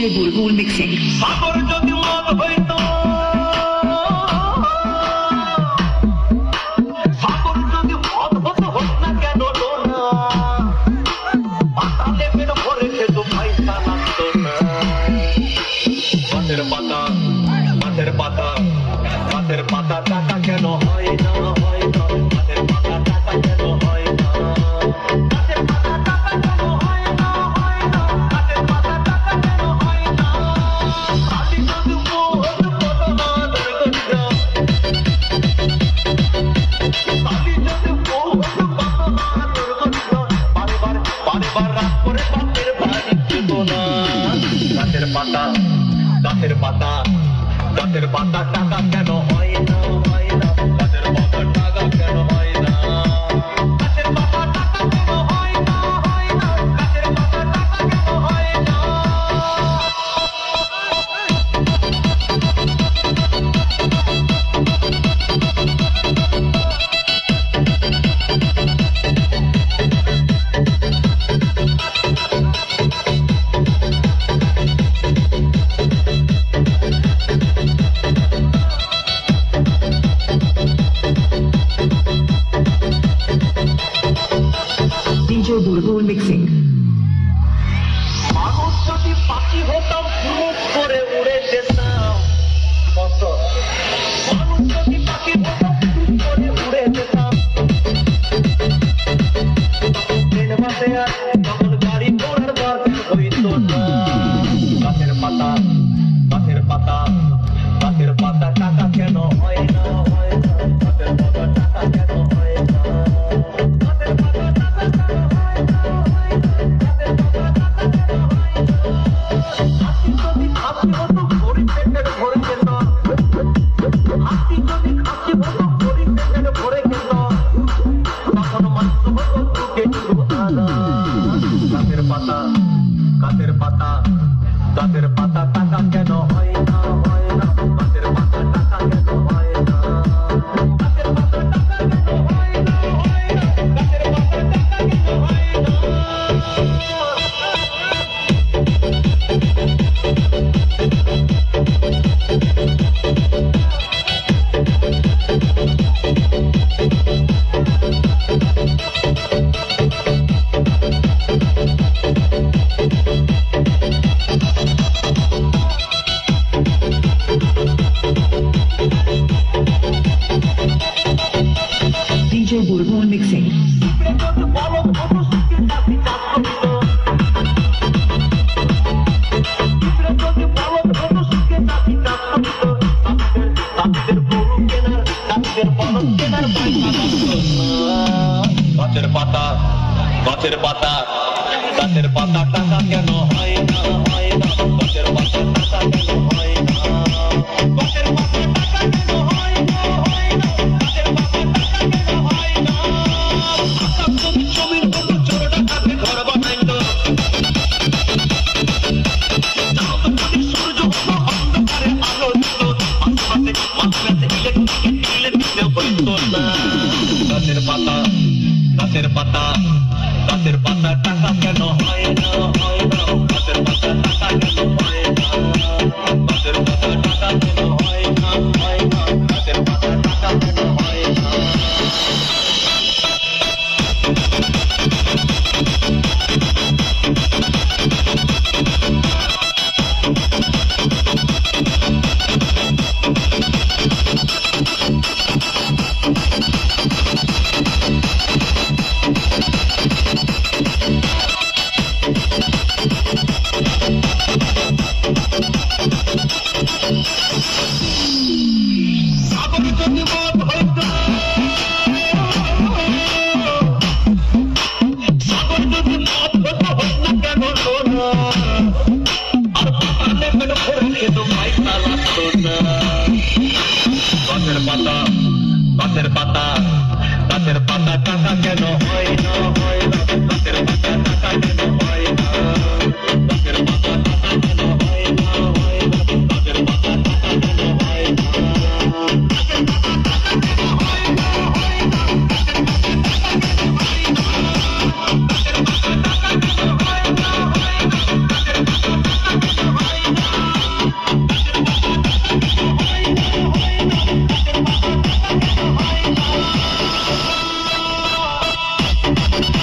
DJ Bulbul Mixing. সাগর যদি মদ হইতো, সাগর যদি মদ হতো, হোক না কেন লোনা, পাতালে পেট ভরে খেতো, পয়সা লাগতো না। গাছের পাতা, গাছের পাতা, গাছের পাতা, টাকা কেন হয় না, হয় না, গাছের পাতা, টাকা কেন হয় না, গাছের পাতা, টাকা কেন হয় না, হয় না, গাছের পাতা, টাকা কেন হয় না। খালি যদি মোহন পদমান গঞ্জা, খালি যদি মোহন পদমান গঞ্জা, বারে বার রাত করে বাপের বাড়ি যেত না। গাছের পাতা, গাছের পাতা, গাছের পাতা, টাকা কেন হয় না, হয় না, গাছের পাতা, টাকা কেন হয় না, গাছের পাতা, টাকা কেন হয় না, হয় না, গাছের পাতা, টাকা কেন হয় না। DJ Bulbul Mixing. মানুষ যদি পাখি হতাম, ফুরুক করে উড়ে যেতাম কত। মানুষ যদি পাখি হতাম, ফুরুক করে উড়ে যেতাম। ট্রেন বাসে আর তখন গাড়ি ঘোড়ার দরকার হইতো না। গাছের পাতা, গাছের পাতা, গাছের পাতা, টাকা কেন হয় না, হয় না, গাছের পাতা, টাকা কেন হয় না, গাছের পাতা, টাকা কেন হয় না, হয় না, গাছের পাতা, টাকা কেন হয় না। হাতি যদি খাসি হতো, গরিব পেটের ভরে খেত। হাতি যদি খাসি হতো, গরিব পেটের ভরে খেত। তখন মাংস হতো দুকে আনা। গাছের পাতা, গাছের পাতা, গাছের পাতা, টাকা কেন হয় না, হয় না, গাছের পাতা, টাকা কেন হয় না, গাছের পাতা, টাকা কেন হয় না, হয় না, গাছের পাতা, টাকা কেন হয় না। DJ Bulbul Mixing. গাছের পাতা, গাছের পাতা, গাছের পাতা, টাকা কেন হয় না, হয় না, গাছের পাতা, টাকা কেন হয় না, গাছের পাতা, টাকা কেন হয় না, হয় না, গাছের পাতা, টাকা কেন হয় না। আকাশ যদি জমির মতো চোরটা কাছে ঘর বানাইতো, চাঁদ যদি সূর্য হতো, অন্ধকারে আলো দিত, মাঝরাতে ইলেকট্রিকে ঢিলে দিতে হইতো না। গাছের পাতা, গাছের পাতা, গাছের পাতা, টাকা কেন হয় না, হয় না, গাছের পাতা, টাকা কেন হয় না, গাছের পাতা, টাকা কেন হয় না, হয় না, গাছের পাতা, টাকা কেন হয় না। সাগর যদি মদ হইতো, সাগর যদি মদ হতো, হোক না কেন লোনা, আর পাতালে পেট ভরে খেতো, পয়সা লাগতো না। গাছের পাতা, গাছের পাতা, গাছের পাতা, টাকা কেন হয় না, হয় না, গাছের পাতা, টাকা কেন হয় না, গাছের পাতা,